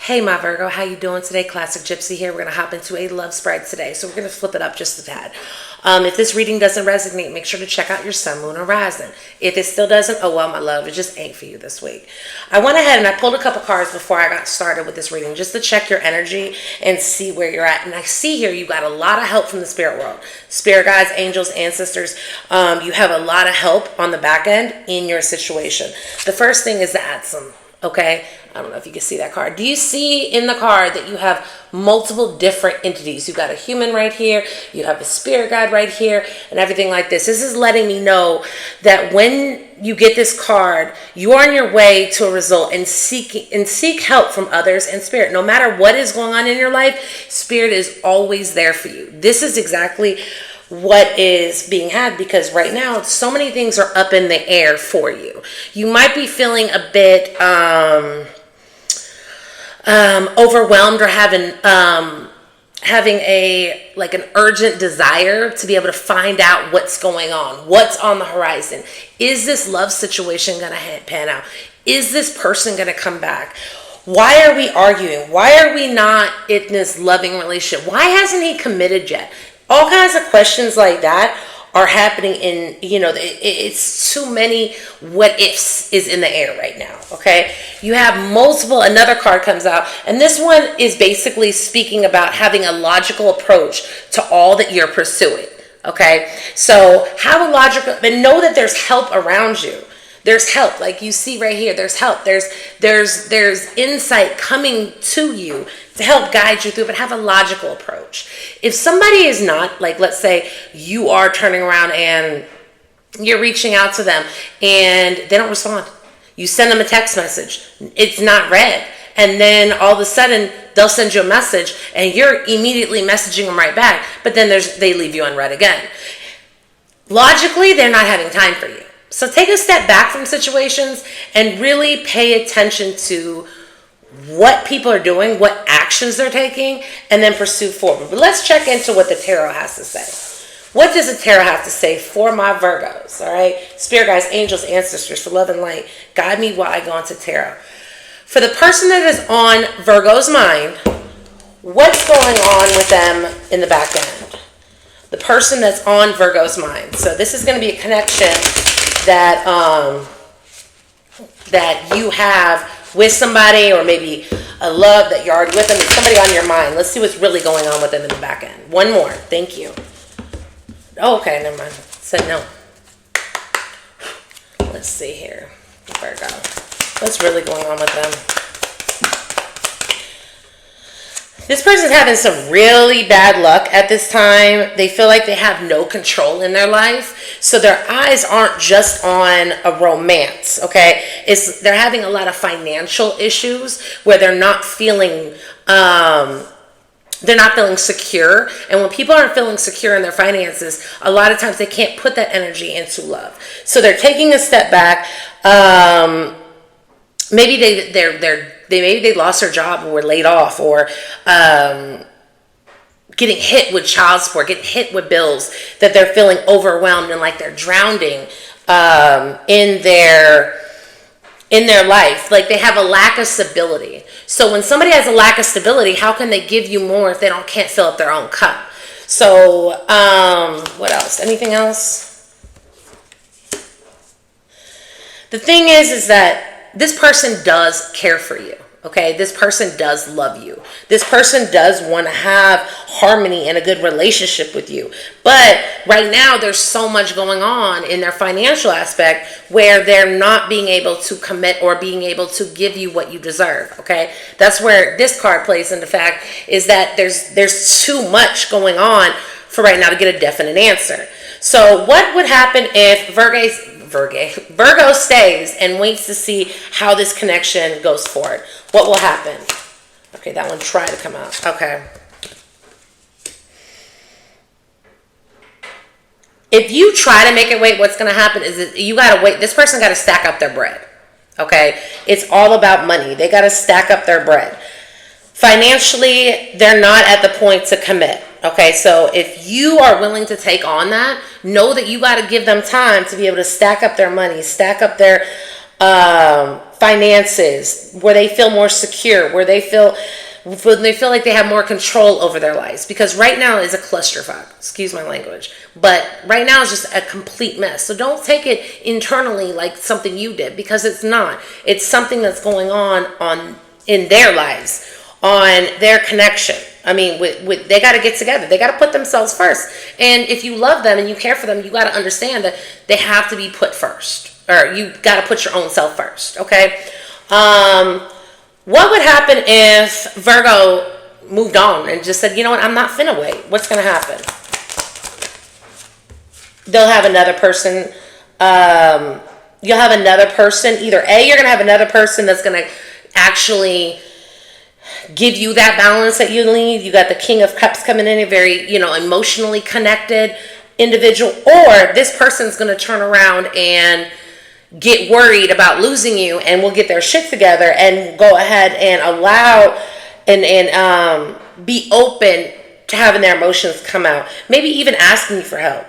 Hey, my Virgo, how you doing today? Classic Gypsy here. We're going to hop into a love spread today. So we're going to flip it up just a tad. If this reading doesn't resonate, make sure to check out your sun, moon, or rising. If it still doesn't, oh well, my love, it just ain't for you this week. I went ahead and I pulled a couple cards before I got started with this reading just to check your energy and see where you're at. And I see here you got a lot of help from the spirit world. Spirit guides, angels, ancestors. You have a lot of help on the back end in your situation. The first thing is the Adsum. Okay, I don't know if you can see that card. Do you see in the card that you have multiple different entities? You've got a human right here, you have a spirit guide right here, and everything like this. This is letting me know that when you get this card, you are on your way to a result and seek help from others and spirit. No matter what is going on in your life, spirit is always there for you. This is exactly what is being had, because right now so many things are up in the air for you. You might be feeling a bit overwhelmed or having an urgent desire to be able to find out what's going on, what's on the horizon. Is this love situation going to pan out? Is this person going to come back? Why are we arguing? Why are we not in this loving relationship? Why hasn't he committed yet? All kinds of questions like that are happening in, it's too many what ifs is in the air right now, okay? You have multiple, another card comes out, and this one is basically speaking about having a logical approach to all that you're pursuing, okay? So have a logical, but know that there's help around you. There's help, like you see right here, there's help. There's insight coming to you to help guide you through, but have a logical approach. If somebody is not, like let's say you are turning around and you're reaching out to them and they don't respond. You send them a text message, it's not read. And then all of a sudden they'll send you a message and you're immediately messaging them right back, but then they leave you unread again. Logically, they're not having time for you. So take a step back from situations and really pay attention to what people are doing, what actions they're taking, and then pursue forward. But let's check into what the tarot has to say. What does the tarot have to say for my Virgos? All right, spirit guides, angels, ancestors, for love and light, guide me while I go into tarot. For the person that is on Virgo's mind, what's going on with them in the back end? The person that's on Virgo's mind. So this is going to be a connection that you have with somebody, or maybe a love that you're already with them. It's somebody on your mind. Let's see what's really going on with them in the back end. One more. Thank you. Oh, okay, never mind. Said no. Let's see here. Virgo. What's really going on with them? This person's having some really bad luck at this time. They feel like they have no control in their life. So their eyes aren't just on a romance, okay? They're having a lot of financial issues where they're not feeling secure. And when people aren't feeling secure in their finances, a lot of times they can't put that energy into love. So they're taking a step back. Maybe maybe they lost their job or were laid off, or getting hit with child support, getting hit with bills, that they're feeling overwhelmed and like they're drowning in their life. Like they have a lack of stability. So when somebody has a lack of stability, how can they give you more if they can't fill up their own cup? So what else? Anything else? The thing is that this person does care for you, okay? This person does love you. This person does want to have harmony and a good relationship with you. But right now, there's so much going on in their financial aspect where they're not being able to commit or being able to give you what you deserve, okay? That's where this card plays into fact, is that there's too much going on for right now to get a definite answer. So what would happen if Virgo stays and waits to see how this connection goes forward? What will happen? Okay, that one tried to come out. Okay. If you try to make it wait, what's going to happen is that you got to wait. This person got to stack up their bread. Okay? It's all about money. They got to stack up their bread. Financially, they're not at the point to commit. Okay, so if you are willing to take on that, know that you got to give them time to be able to stack up their money, stack up their finances, where they feel more secure, where they feel like they have more control over their lives. Because right now is a clusterfuck, excuse my language, but right now is just a complete mess. So don't take it internally like something you did, because it's not. It's something that's going on in their lives, on their connection. I mean, they got to get together. They got to put themselves first. And if you love them and you care for them, you got to understand that they have to be put first, or you got to put your own self first. Okay. What would happen if Virgo moved on and just said, you know what, I'm not finna wait? What's going to happen? They'll have another person. You'll have another person. Either A, you're going to have another person that's going to actually give you that balance that you need. You got the King of Cups coming in, a very, emotionally connected individual. Or this person's going to turn around and get worried about losing you and will get their shit together and go ahead and allow and be open to having their emotions come out. Maybe even asking you for help.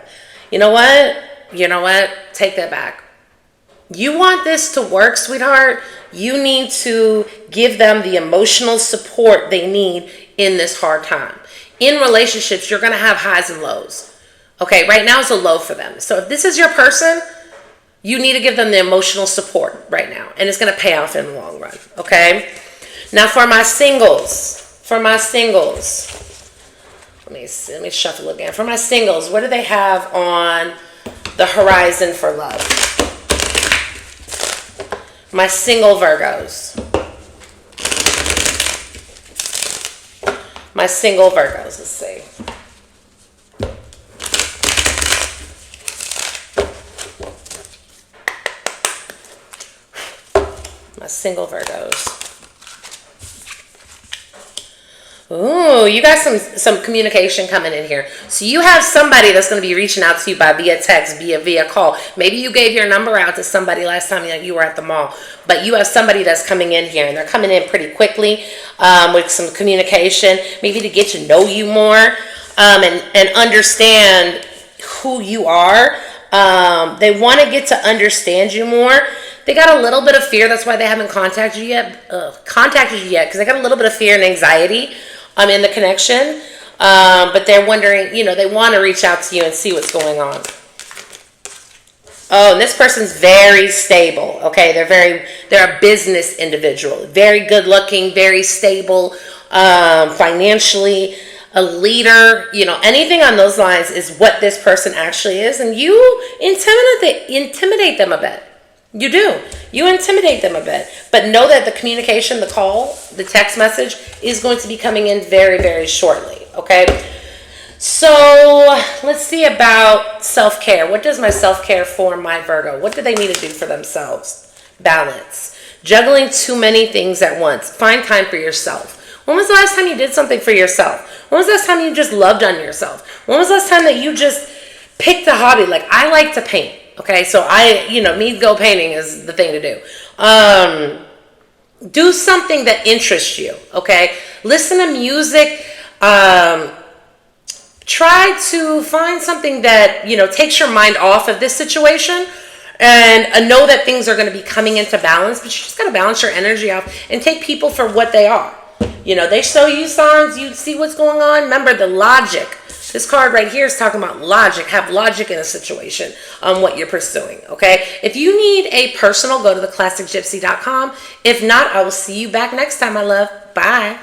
You know what? Take that back. You want this to work, sweetheart? You need to give them the emotional support they need in this hard time. In relationships, you're going to have highs and lows. Okay, right now is a low for them. So if this is your person, you need to give them the emotional support right now. And it's going to pay off in the long run. Okay? Now for my singles. Let me shuffle again. For my singles, what do they have on the horizon for love? My single Virgos. My single Virgos, let's see. My single Virgos. Ooh, you got some communication coming in here. So you have somebody that's going to be reaching out to you via text, via call. Maybe you gave your number out to somebody last time you were at the mall. But you have somebody that's coming in here, and they're coming in pretty quickly with some communication, maybe to get to know you more and understand who you are. They want to get to understand you more. They got a little bit of fear. That's why they haven't contacted you yet. Because they got a little bit of fear and anxiety in the connection. But they're wondering, they want to reach out to you and see what's going on. Oh, and this person's very stable. Okay, they're a business individual. Very good looking, very stable, financially, a leader. Anything on those lines is what this person actually is. And you intimidate them a bit. You do. You intimidate them a bit. But know that the communication, the call, the text message is going to be coming in very, very shortly. Okay? So let's see about self-care. What does my self-care for my Virgo? What do they need to do for themselves? Balance. Juggling too many things at once. Find time for yourself. When was the last time you did something for yourself? When was the last time you just loved on yourself? When was the last time that you just picked a hobby? Like, I like to paint. Okay, so me go painting is the thing to do. Do something that interests you, okay? Listen to music. Try to find something that, takes your mind off of this situation and know that things are going to be coming into balance, but you just got to balance your energy out and take people for what they are. They show you signs, you see what's going on. Remember the logic. This card right here is talking about logic. Have logic in a situation on what you're pursuing, okay? If you need a personal, go to theclassicgypsy.com. If not, I will see you back next time, my love. Bye.